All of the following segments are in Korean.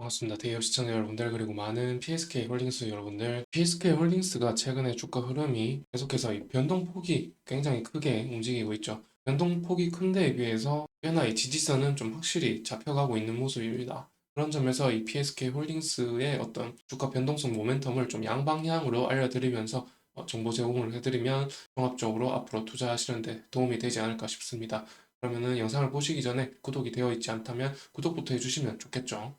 반갑습니다. 대기업 시청자 여러분들 그리고 많은 PSK 홀딩스 여러분들. PSK 홀딩스가 최근에 주가 흐름이 계속해서 이 변동폭이 굉장히 크게 움직이고 있죠. 변동폭이 큰 데에 비해서 꽤나 이 지지선은 좀 확실히 잡혀가고 있는 모습입니다. 그런 점에서 이 PSK 홀딩스의 어떤 주가 변동성 모멘텀을 좀 양방향으로 알려드리면서 정보 제공을 해드리면 종합적으로 앞으로 투자하시는데 도움이 되지 않을까 싶습니다. 그러면은 영상을 보시기 전에 구독이 되어 있지 않다면 구독부터 해주시면 좋겠죠.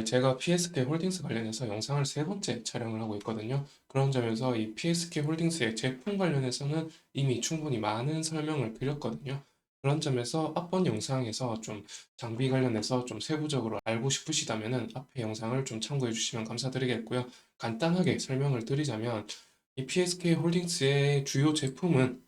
제가 PSK 홀딩스 관련해서 영상을 세 번째 촬영을 하고 있거든요. 그런 점에서 이 PSK 홀딩스의 제품 관련해서는 이미 충분히 많은 설명을 드렸거든요. 그런 점에서 앞번 영상에서 좀 장비 관련해서 좀 세부적으로 알고 싶으시다면은 앞에 영상을 좀 참고해 주시면 감사드리겠고요. 간단하게 설명을 드리자면 이 PSK 홀딩스의 주요 제품은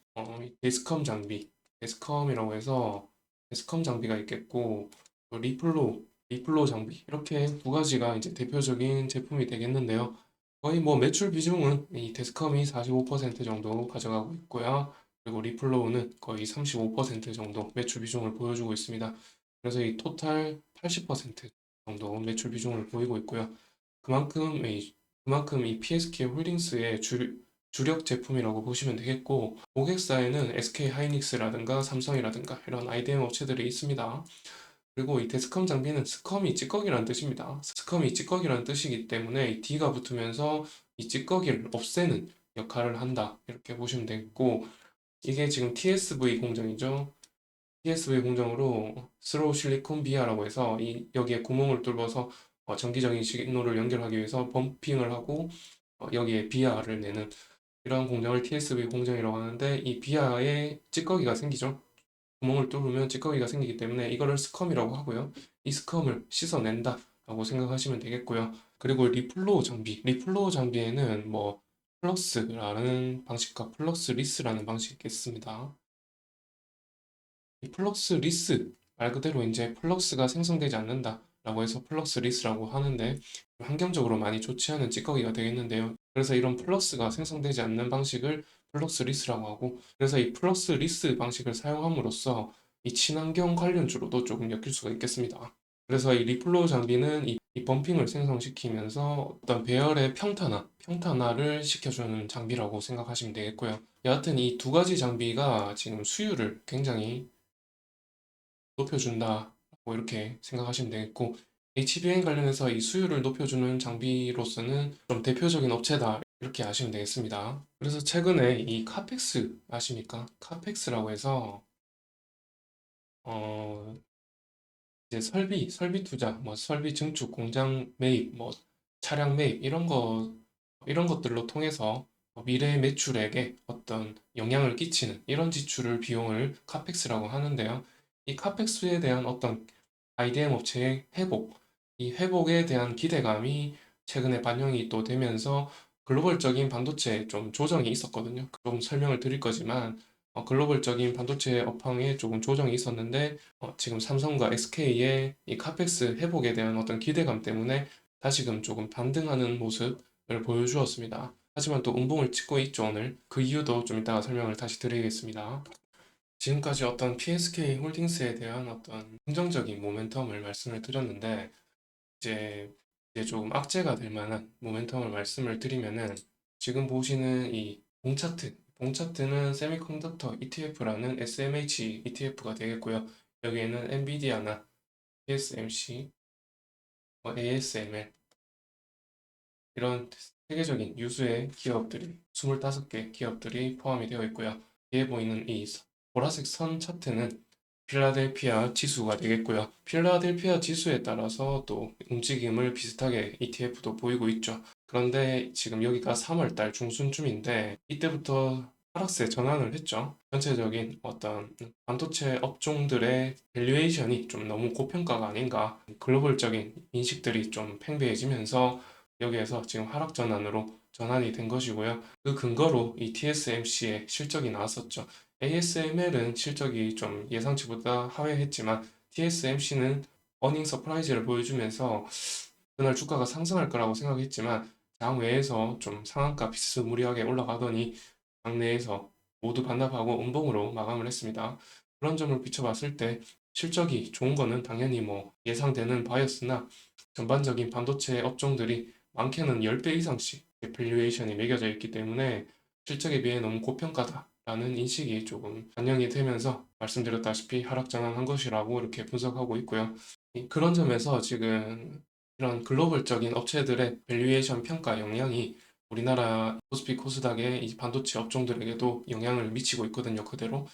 이 데스컴 장비, 데스컴이라고 해서 데스컴 장비가 있겠고 또 리플로 장비 이렇게 두 가지가 이제 대표적인 제품이 되겠는데요. 거의 뭐 매출 비중은 이 데스컴이 45% 정도 가져가고 있고요. 그리고 리플로우는 거의 35% 정도 매출 비중을 보여주고 있습니다. 그래서 이 토탈 80% 정도 매출 비중을 보이고 있고요. 그만큼 이 PSK 홀딩스의 주력 제품이라고 보시면 되겠고, 고객사에는 SK 하이닉스라든가 삼성이라든가 이런 IDM 업체들이 있습니다. 그리고 이 데스컴 장비는 스컴이 찌꺼기라는 뜻입니다. 스컴이 찌꺼기라는 뜻이기 때문에 이 D가 붙으면서 이 찌꺼기를 없애는 역할을 한다. 이렇게 보시면 되겠고, 이게 지금 TSV 공정이죠. TSV 공정으로 스로우 실리콘 비아라고 해서 여기에 구멍을 뚫어서 전기적인 신호를 연결하기 위해서 펌핑을 하고 여기에 비아를 내는 이러한 공정을 TSV 공정이라고 하는데, 이 비아에 찌꺼기가 생기죠. 구멍을 뚫으면 찌꺼기가 생기기 때문에 이거를 스컴이라고 하고요. 이 스컴을 씻어낸다 라고 생각하시면 되겠고요. 그리고 리플로우 장비에는 뭐 플럭스라는 방식과 플럭스 리스라는 방식이 있겠습니다. 이 플럭스 리스 말 그대로 이제 플럭스가 생성되지 않는다 라고 해서 플럭스 리스라고 하는데, 환경적으로 많이 좋지 않은 찌꺼기가 되겠는데요. 그래서 이런 플럭스가 생성되지 않는 방식을 플럭스 리스라고 하고, 그래서 이 플럭스 리스 방식을 사용함으로써 이 친환경 관련주로도 조금 엮일 수가 있겠습니다. 그래서 이 리플로우 장비는 이 펌핑을 생성시키면서 어떤 배열의 평탄화를 시켜주는 장비라고 생각하시면 되겠고요. 여하튼 이 두 가지 장비가 지금 수율을 굉장히 높여준다고 이렇게 생각하시면 되겠고, HBM 관련해서 이 수율을 높여주는 장비로서는 좀 대표적인 업체다 이렇게 아시면 되겠습니다. 그래서 최근에 이 카펙스 아십니까? 카펙스라고 해서 어 이제 설비 투자, 뭐 설비 증축, 공장 매입, 뭐 차량 매입 이런 것들로 통해서 미래 매출액에 어떤 영향을 끼치는 이런 지출을 비용을 카펙스라고 하는데요. 이 카펙스에 대한 어떤 IDM 업체의 이 회복에 대한 기대감이 최근에 반영이 또 되면서 글로벌적인 반도체 좀 조정이 있었거든요. 좀 설명을 드릴 거지만 글로벌적인 반도체 업황에 조금 조정이 있었는데 지금 삼성과 SK의 이 카펙스 회복에 대한 어떤 기대감 때문에 다시금 조금 반등하는 모습을 보여주었습니다. 하지만 또 음봉을 찍고 있죠, 오늘. 그 이유도 좀 이따가 설명을 다시 드리겠습니다. 지금까지 어떤 PSK 홀딩스에 대한 어떤 긍정적인 모멘텀을 말씀을 드렸는데, 이제, 이제 조금 악재가 될 만한 모멘텀을 말씀을 드리면은, 지금 보시는 이 봉차트는 세미컨덕터 ETF라는 SMH ETF가 되겠고요. 여기에는 엔비디아나 TSMC, ASML 이런 세계적인 유수의 기업들이 25개 기업들이 포함이 되어 있고요. 뒤에 보이는 이 보라색 선 차트는 필라델피아 지수가 되겠고요. 필라델피아 지수에 따라서 또 움직임을 비슷하게 ETF도 보이고 있죠. 그런데 지금 여기가 3월 달 중순쯤인데 이때부터 하락세 전환을 했죠. 전체적인 어떤 반도체 업종들의 밸류에이션이 좀 너무 고평가가 아닌가, 글로벌적인 인식들이 좀 팽배해지면서 여기에서 지금 하락 전환으로 전환이 된 것이고요. 그 근거로 이 TSMC의 실적이 나왔었죠. ASML은 실적이 좀 예상치보다 하회했지만 TSMC는 어닝 서프라이즈를 보여주면서 그날 주가가 상승할 거라고 생각했지만 장외에서 좀 상한가 비스무리하게 올라가더니 장내에서 모두 반납하고 음봉으로 마감을 했습니다. 그런 점을 비춰봤을 때 실적이 좋은 거는 당연히 뭐 예상되는 바였으나 전반적인 반도체 업종들이 많게는 10배 이상씩 밸류에이션이 매겨져 있기 때문에 실적에 비해 너무 고평가다라는 인식이 조금 반영이 되면서 말씀드렸다시피 하락장황한 것이라고 이렇게 분석하고 있고요. 그런 점에서 지금 이런 글로벌적인 업체들의 밸류에이션 평가 영향이 우리나라 코스피 코스닥의 이 반도체 업종들에게도 영향을 미치고 있거든요. 그대로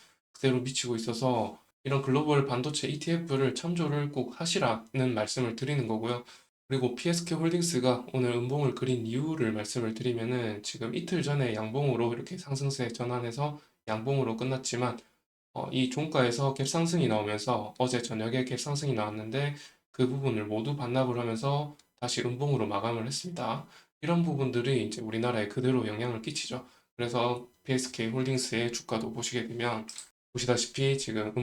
미치고 있어서 이런 글로벌 반도체 ETF를 참조를 꼭 하시라는 말씀을 드리는 거고요. 그리고 PSK 홀딩스가 오늘 음봉을 그린 이유를 말씀을 드리면은 지금 이틀 전에 양봉으로 이렇게 상승세 전환해서 양봉으로 끝났지만 이 종가에서 갭 상승이 나오면서 어제 저녁에 갭 상승이 나왔는데 그 부분을 모두 반납을 하면서 다시 음봉으로 마감을 했습니다. 이런 부분들이 이제 우리나라에 그대로 영향을 끼치죠. 그래서 PSK 홀딩스의 주가도 보시게 되면 보시다시피 지금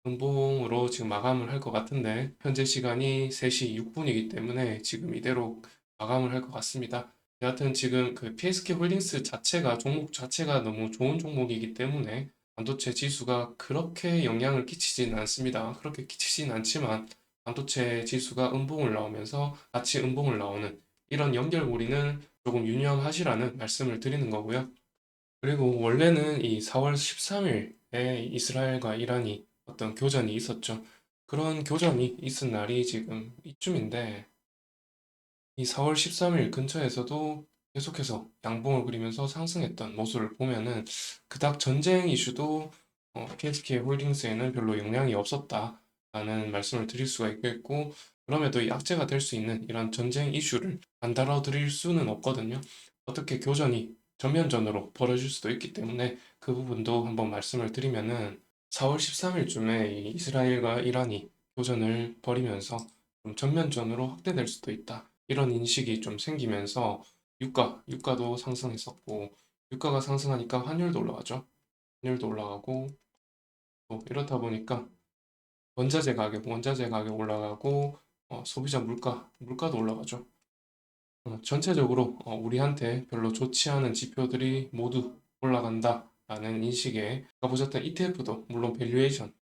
음봉으로 지금 마감을 할 것 같은데 현재 시간이 3시 6분이기 때문에 지금 이대로 마감을 할 것 같습니다. 여하튼 지금 그 PSK 홀딩스 자체가 종목 자체가 너무 좋은 종목이기 때문에 반도체 지수가 그렇게 영향을 끼치진 않습니다. 그렇게 끼치진 않지만 반도체 지수가 음봉을 나오면서 같이 음봉을 나오는 이런 연결고리는 조금 유념하시라는 말씀을 드리는 거고요. 그리고 원래는 이 4월 13일에 이스라엘과 이란이 어떤 교전이 있었죠. 그런 교전이 있은 날이 지금 이쯤인데 이 4월 13일 근처에서도 계속해서 양봉을 그리면서 상승했던 모습을 보면은 그닥 전쟁 이슈도 PSK 홀딩스에는 별로 영향이 없었다라는 말씀을 드릴 수가 있겠고 그럼에도 이 악재가 될 수 있는 이런 전쟁 이슈를 안 다뤄드릴 수는 없거든요. 어떻게 교전이 전면전으로 벌어질 수도 있기 때문에 그 부분도 한번 말씀을 드리면은 4월 13일쯤에 이스라엘과 이란이 교전을 벌이면서 좀 전면전으로 확대될 수도 있다. 이런 인식이 좀 생기면서 유가도 상승했었고, 유가가 상승하니까 환율도 올라가죠. 환율도 올라가고, 또 이렇다 보니까 원자재 가격 올라가고, 소비자 물가도 올라가죠. 전체적으로 우리한테 별로 좋지 않은 지표들이 모두 올라간다라는 인식에 아까 보셨던 ETF도 물론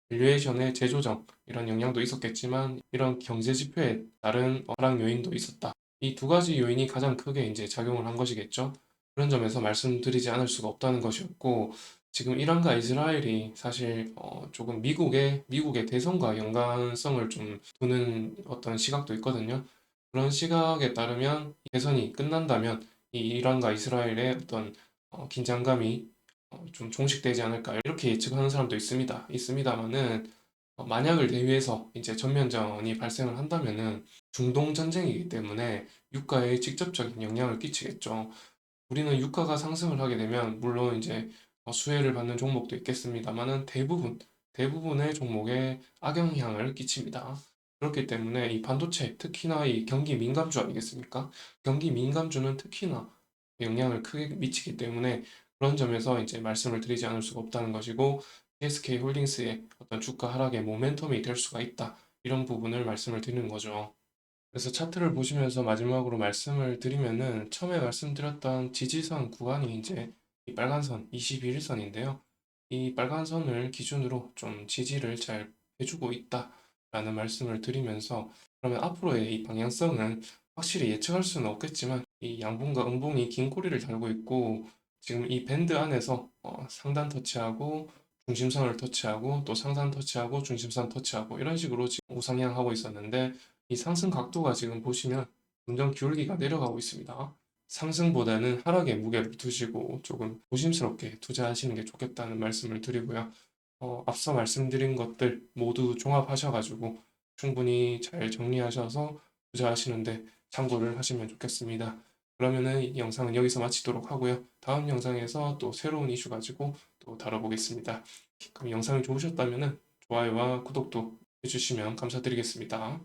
밸류에이션의 재조정 이런 영향도 있었겠지만 이런 경제 지표에 다른 하락 요인도 있었다. 이 두 가지 요인이 가장 크게 이제 작용을 한 것이겠죠. 그런 점에서 말씀드리지 않을 수가 없다는 것이었고 지금 이란과 이스라엘이 사실 조금 미국의 대선과 연관성을 좀 두는 어떤 시각도 있거든요. 그런 시각에 따르면 대선이 끝난다면 이 이란과 이스라엘의 어떤 긴장감이 좀 종식되지 않을까 이렇게 예측하는 사람도 있습니다만은 만약을 대비해서 이제 전면전이 발생을 한다면은 중동 전쟁이기 때문에 유가에 직접적인 영향을 끼치겠죠. 우리는 유가가 상승을 하게 되면 물론 이제 수혜를 받는 종목도 있겠습니다만은 대부분의 종목에 악영향을 끼칩니다. 그렇기 때문에 이 반도체 특히나 이 경기 민감주 아니겠습니까? 경기 민감주는 특히나 영향을 크게 미치기 때문에 그런 점에서 이제 말씀을 드리지 않을 수가 없다는 것이고 SK 홀딩스의 어떤 주가 하락의 모멘텀이 될 수가 있다. 이런 부분을 말씀을 드리는 거죠. 그래서 차트를 보시면서 마지막으로 말씀을 드리면은 처음에 말씀드렸던 지지선 구간이 이제 이 빨간 선, 21일선인데요. 이 빨간 선을 기준으로 좀 지지를 잘 해주고 있다라는 말씀을 드리면서 그러면 앞으로의 이 방향성은 확실히 예측할 수는 없겠지만 이 양봉과 음봉이 긴 꼬리를 달고 있고 지금 이 밴드 안에서 상단 터치하고 중심선을 터치하고 또 상단 터치하고 중심선 터치하고 이런 식으로 지금 우상향하고 있었는데 이 상승 각도가 지금 보시면 점점 기울기가 내려가고 있습니다. 상승보다는 하락에 무게를 두시고 조금 조심스럽게 투자하시는 게 좋겠다는 말씀을 드리고요. 앞서 말씀드린 것들 모두 종합하셔가지고 충분히 잘 정리하셔서 투자하시는데 참고를 하시면 좋겠습니다. 그러면은 이 영상은 여기서 마치도록 하고요. 다음 영상에서 또 새로운 이슈 가지고 또 다뤄보겠습니다. 그럼 영상이 좋으셨다면 좋아요와 구독도 해주시면 감사드리겠습니다.